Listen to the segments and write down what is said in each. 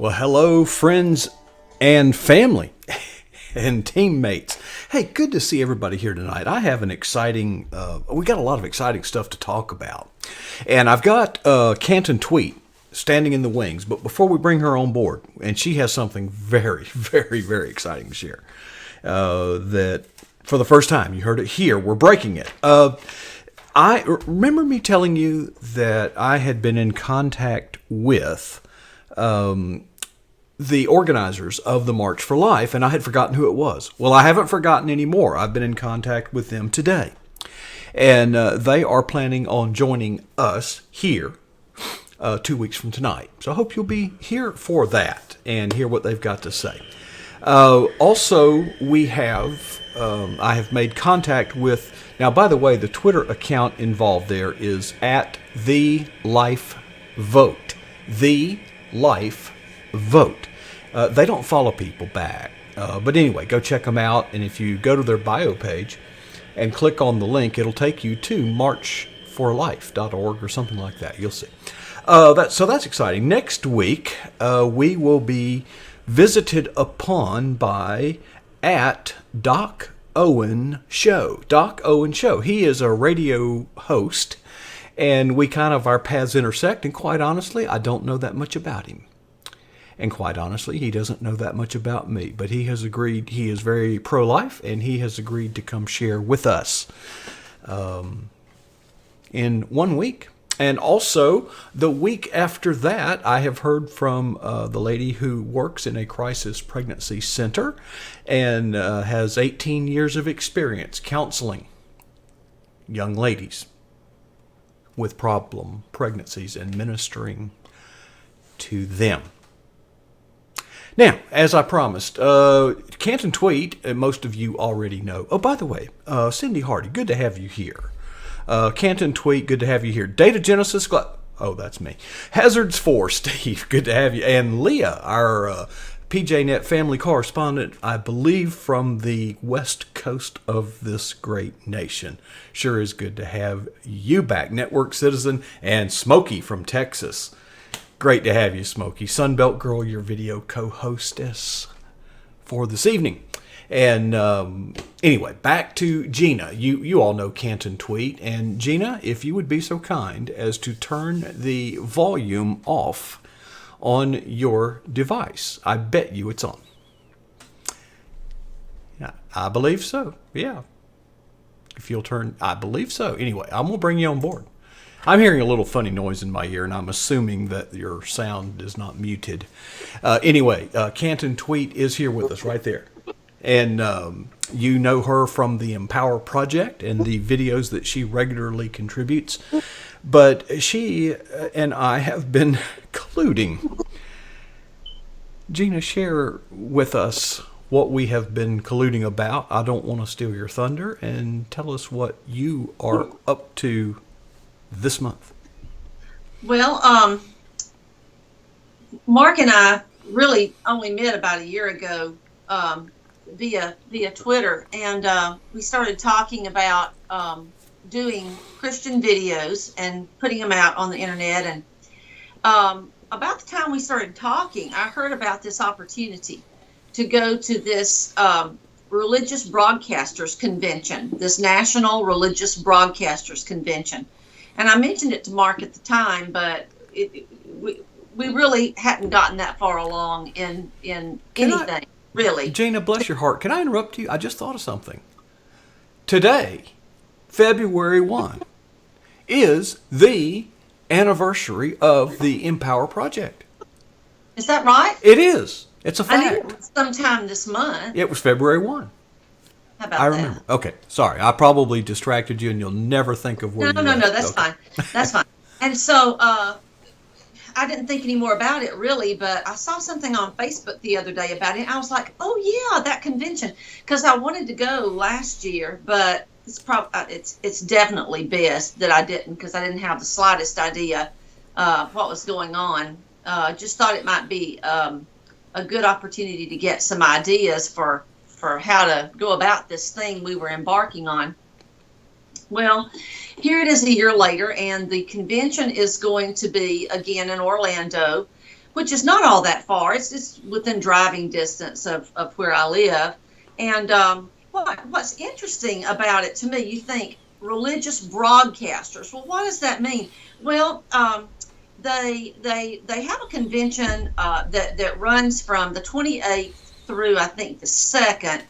Well, hello, friends and family and teammates. Hey, good to see everybody here tonight. I have an exciting, we got a lot of exciting stuff to talk about. And I've got Canton Tweet standing in the wings. But before we bring her on board, and she has something very, very, very exciting to share, that for the first time, you heard it here, we're breaking it. I remember me telling you that I had been in contact with the organizers of the March for Life, and I had forgotten who it was. Well, I haven't forgotten anymore. I've been in contact with them today. And they are planning on joining us here 2 weeks from tonight. So I hope you'll be here for that and hear what they've got to say. Also, we have, I have made contact with, now by the way, the Twitter account involved there is at The Life Vote. The Life Vote. They don't follow people back. But anyway, go check them out. And if you go to their bio page and click on the link, it'll take you to marchforlife.org or something like that. You'll see. So that's exciting. Next week, we will be visited upon by at Doc Owen Show. Doc Owen Show. He is a radio host, and our paths intersect, and quite honestly, I don't know that much about him. And quite honestly, he doesn't know that much about me, but he has agreed, he is very pro-life, and he has agreed to come share with us in 1 week. And also, the week after that, I have heard from the lady who works in a crisis pregnancy center and has 18 years of experience counseling young ladies with problem pregnancies and ministering to them. Now, as I promised, Canton Tweet, most of you already know. Oh, by the way, Cindy Hardy, good to have you here. Canton Tweet, good to have you here. Data Genesis, oh, that's me. Hazards 4, Steve, good to have you. And Leah, our PJNET family correspondent, I believe from the west coast of this great nation. Sure is good to have you back. Network Citizen and Smokey from Texas. Great to have you, Smokey. Sunbelt Girl, your video co-hostess for this evening. And anyway, back to Gina. You all know Canton Tweet. And Gina, if you would be so kind as to turn the volume off on your device. I bet you it's on. Yeah, I believe so. Yeah. If you'll turn, I believe so. Anyway, I'm going to bring you on board. I'm hearing a little funny noise in my ear, and I'm assuming that your sound is not muted. Anyway, Canton Tweet is here with us right there. And you know her from the Empower Project and the videos that she regularly contributes. But she and I have been colluding. Gina, share with us what we have been colluding about. I don't want to steal your thunder. And tell us what you are up to this month. Well, Mark and I really only met about a year ago via Twitter, and we started talking about doing Christian videos and putting them out on the internet. And about the time we started talking, I heard about this opportunity to go to this religious broadcasters convention, this National Religious Broadcasters Convention. And I mentioned it to Mark at the time, but we really hadn't gotten that far along in anything, really. Gina, bless your heart. Can I interrupt you? I just thought of something. Today, February 1, is the anniversary of the Empower Project. Is that right? It is. It's a fact. I knew it was sometime this month. It was February 1. How about I remember. that? Okay, sorry. I probably distracted you, and you'll never think of where No, you no, were. no, that's fine. That's fine. And so I didn't think any more about it, really, but I saw something on Facebook the other day about it. I was like, oh, yeah, that convention. Because I wanted to go last year, but it's definitely best that I didn't, because I didn't have the slightest idea what was going on. Just thought it might be a good opportunity to get some ideas for how to go about this thing we were embarking on. Well, here it is a year later, and the convention is going to be again in Orlando, which is not all that far. It's just within driving distance of where I live. And what's interesting about it to me, you think religious broadcasters. Well, what does that mean? Well, they have a convention that runs from the 28th through I think the 2nd.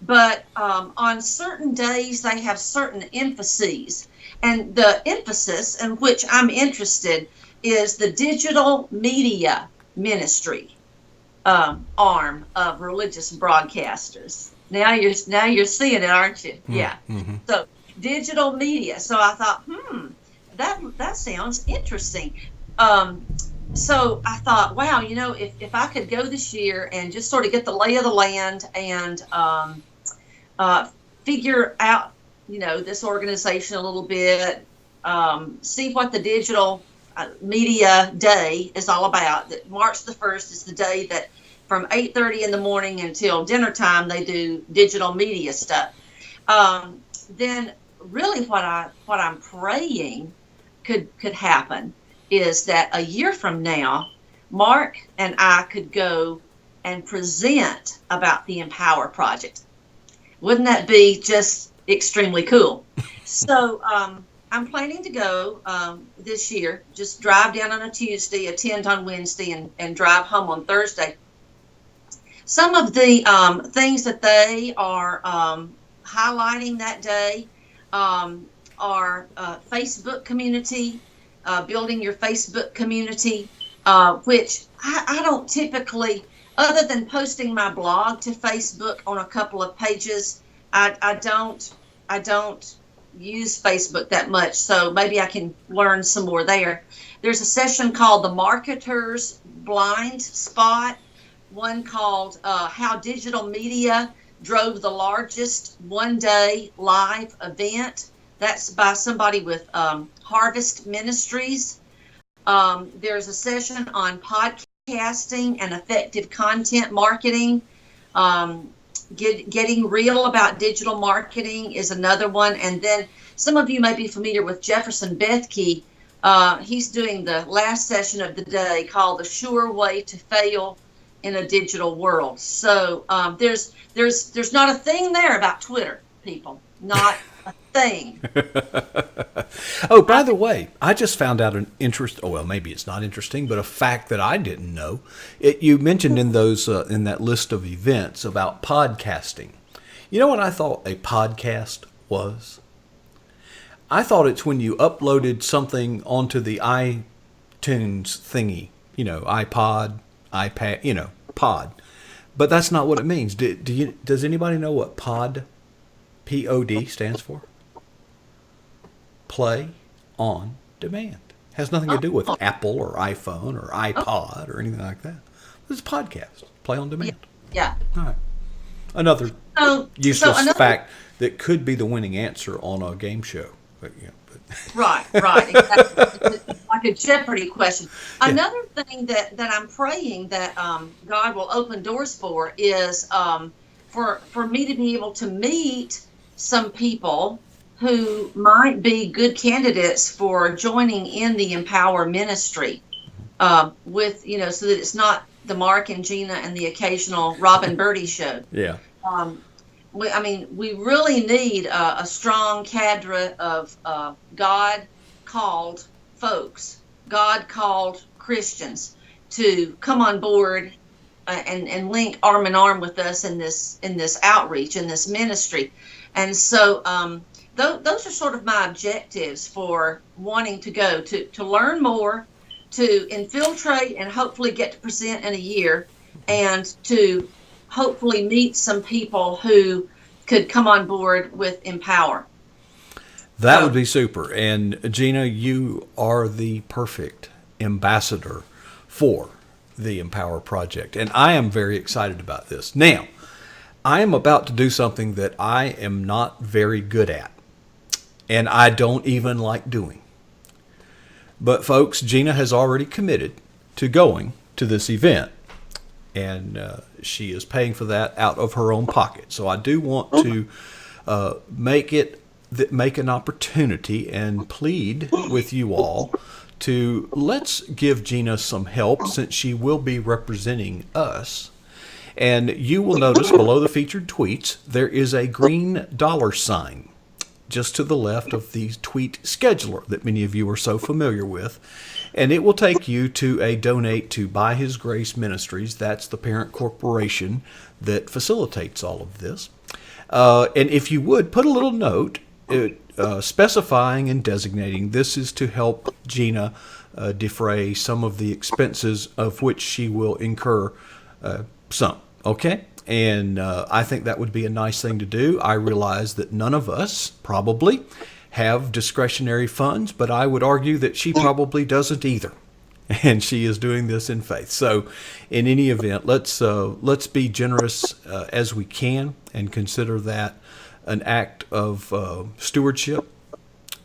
But on certain days, they have certain emphases. And the emphasis in which I'm interested is the digital media ministry arm of religious broadcasters. Now you're seeing it, aren't you? Yeah. Mm-hmm. So digital media. So I thought, that sounds interesting. So I thought, wow, if I could go this year and just sort of get the lay of the land and figure out, this organization a little bit, see what the digital media day is all about. That March the 1st is the day that from 8:30 in the morning until dinner time they do digital media stuff. Then really what I'm praying could happen is that a year from now, Mark and I could go and present about the Empower Project. Wouldn't that be just extremely cool? So I'm planning to go this year, just drive down on a Tuesday, attend on Wednesday, and drive home on Thursday. Some of the things that they are highlighting that day are Facebook community, building your Facebook community, which I don't typically, other than posting my blog to Facebook on a couple of pages, I don't use Facebook that much. So maybe I can learn some more there. There's a session called the Marketer's Blind Spot, one called How Digital Media Drove the Largest One-Day Live Event. That's by somebody with Harvest Ministries. There's a session on podcasting and effective content marketing. Getting real about digital marketing is another one. And then some of you may be familiar with Jefferson Bethke. He's doing the last session of the day called The Sure Way to Fail in a Digital World. So there's not a thing there about Twitter, people. Not a thing. Oh, by the way, I just found out an maybe it's not interesting, but a fact that I didn't know. You mentioned in those in that list of events about podcasting. You know what I thought a podcast was? I thought it's when you uploaded something onto the iTunes thingy, iPod, iPad, pod. But that's not what it means. Does anybody know what pod, P-O-D, stands for? Play on demand. Has nothing to do with Apple or iPhone or iPod or anything like that. It's a podcast. Play on demand. Yeah. All right. Another useless fact that could be the winning answer on a game show. Right, exactly. It's like a Jeopardy question. Yeah. Another thing that I'm praying that God will open doors for is for me to be able to meet some people who might be good candidates for joining in the Empower ministry with, so that it's not the Mark and Gina and the occasional Robin Birdie show. Yeah. We really need a strong cadre of God-called folks, God-called Christians to come on board and link arm in arm with us in this outreach, in this ministry. And so those are sort of my objectives for wanting to go, to learn more, to infiltrate and hopefully get to present in a year, and to hopefully meet some people who could come on board with Empower. That would be super. And Gina, you are the perfect ambassador for the Empower Project. And I am very excited about this. Now, I am about to do something that I am not very good at. And I don't even like doing. But folks, Gina has already committed to going to this event. And she is paying for that out of her own pocket. So I do want to make an opportunity and plead with you all let's give Gina some help since she will be representing us. And you will notice below the featured tweets, there is a green $sign just to the left of the tweet scheduler that many of you are so familiar with. And it will take you to a donate to By His Grace Ministries. That's the parent corporation that facilitates all of this. And if you would, put a little note specifying and designating this is to help Gina defray some of the expenses of which she will incur some. Okay? And I think that would be a nice thing to do. I realize that none of us probably have discretionary funds, but I would argue that she probably doesn't either. And she is doing this in faith. So in any event, let's be generous as we can and consider that an act of stewardship.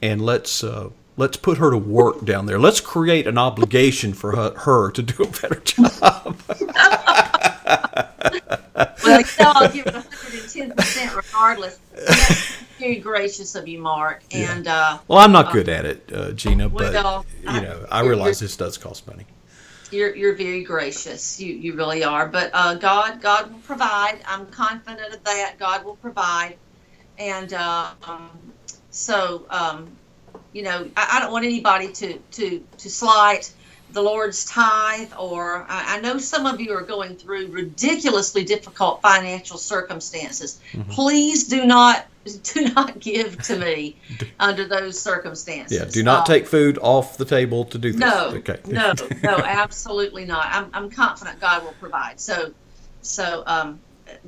And let's put her to work down there. Let's create an obligation for her to do a better job. Well, I'll give it 110% regardless. That's very gracious of you, Mark. And well, I'm not good at it, Gina, but I realize this does cost money. You're very gracious. You really are. But God will provide. I'm confident of that. God will provide. And so I don't want anybody to slight the Lord's tithe, or I know some of you are going through ridiculously difficult financial circumstances. Mm-hmm. Please do not give to me under those circumstances. Yeah, do not take food off the table to do this. No, okay. no, absolutely not. I'm confident God will provide.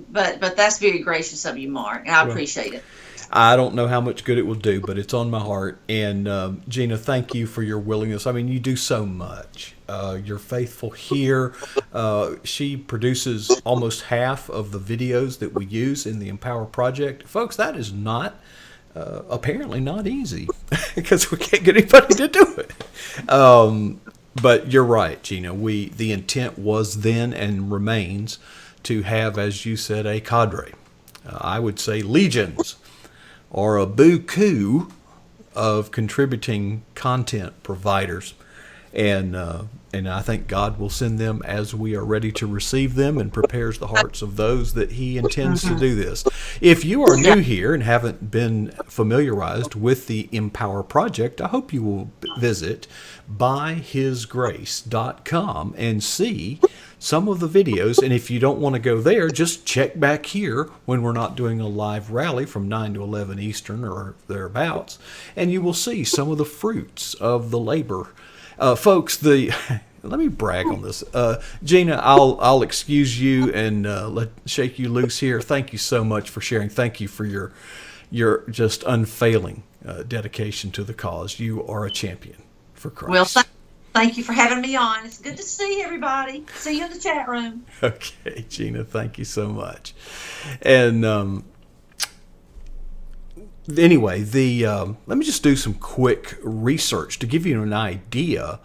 But that's very gracious of you, Mark, and I appreciate it. I don't know how much good it will do, but it's on my heart. And Gina, thank you for your willingness. I mean, you do so much. You're faithful here. She produces almost half of the videos that we use in the Empower Project. Folks, that is not apparently not easy because we can't get anybody to do it. But you're right, Gina. The intent was then and remains to have, as you said, a cadre. I would say legions or a buku of contributing content providers. And I think God will send them as we are ready to receive them and prepares the hearts of those that He intends to do this. If you are new here and haven't been familiarized with the Empower Project, I hope you will visit byhisgrace.com and see some of the videos. And if you don't want to go there, just check back here when we're not doing a live rally from 9 to 11 Eastern or thereabouts, and you will see some of the fruits of the labor. Folks, let me brag on this. Gina, I'll excuse you and shake you loose here. Thank you so much for sharing. Thank you for your just unfailing dedication to the cause. You are a champion for Christ. Well, thank you for having me on. It's good to see everybody. See you in the chat room. Okay, Gina, thank you so much. And anyway, let me just do some quick research to give you an idea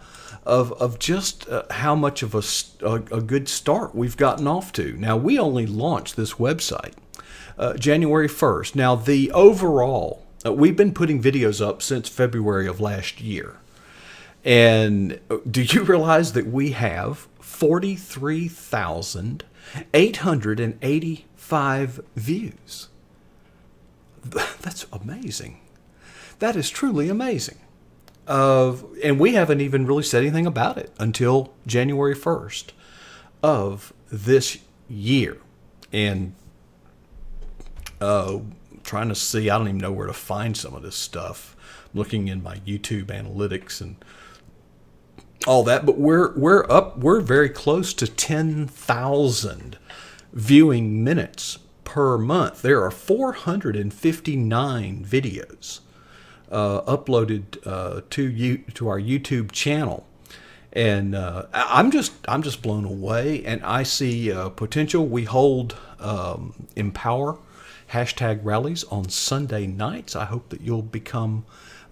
of just how much of a good start we've gotten off to. Now, we only launched this website January 1st. Now, the overall, we've been putting videos up since February of last year. And do you realize that we have 43,885 views? That's amazing. That is truly amazing. And we haven't even really said anything about it until January 1st of this year. And trying to see, I don't even know where to find some of this stuff. I'm looking in my YouTube analytics and all that, but we're very close to 10,000 viewing minutes per month. There are 459 videos uploaded to our YouTube channel, and I'm just blown away. And I see potential. We hold Empower hashtag rallies on Sunday nights. I hope that you'll become.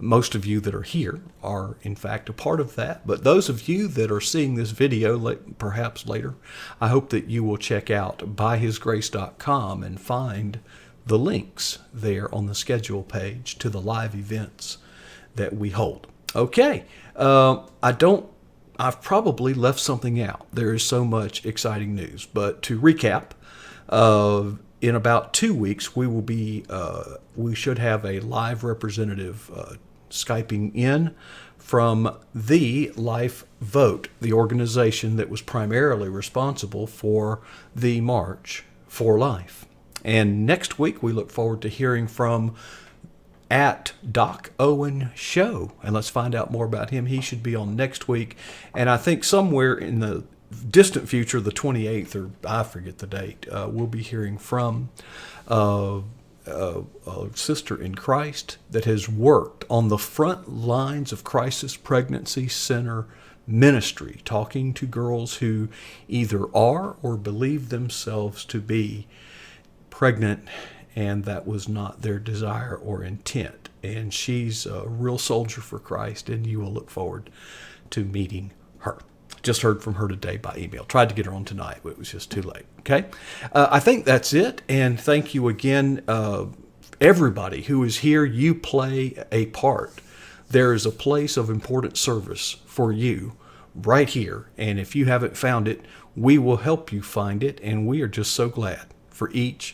Most of you that are here are, in fact, a part of that. But those of you that are seeing this video, perhaps later, I hope that you will check out byhisgrace.com and find the links there on the schedule page to the live events that we hold. Okay, I don't. I've probably left something out. There is so much exciting news. But to recap, in about 2 weeks, we should have a live representative Skyping in from the Life Vote, the organization that was primarily responsible for the March for Life. And next week, we look forward to hearing from at Doc Owen Show. And let's find out more about him. He should be on next week. And I think somewhere in the distant future, the 28th, or I forget the date, we'll be hearing from a sister in Christ that has worked on the front lines of crisis pregnancy center ministry, talking to girls who either are or believe themselves to be pregnant, and that was not their desire or intent. And she's a real soldier for Christ, and you will look forward to meeting her. Just heard from her today by email. Tried to get her on tonight, but it was just too late. Okay? I think that's it, and thank you again. Everybody who is here, you play a part. There is a place of important service for you right here, and if you haven't found it, we will help you find it, and we are just so glad for each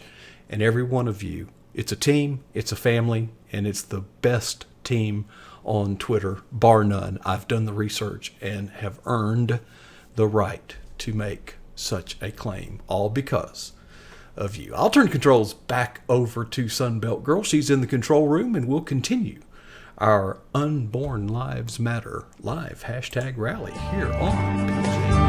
and every one of you. It's a team, it's a family, and it's the best team on Twitter, bar none. I've done the research and have earned the right to make such a claim, all because of you. I'll turn controls back over to Sunbelt Girl. She's in the control room, and we'll continue our Unborn Lives Matter live hashtag rally here on PJNET.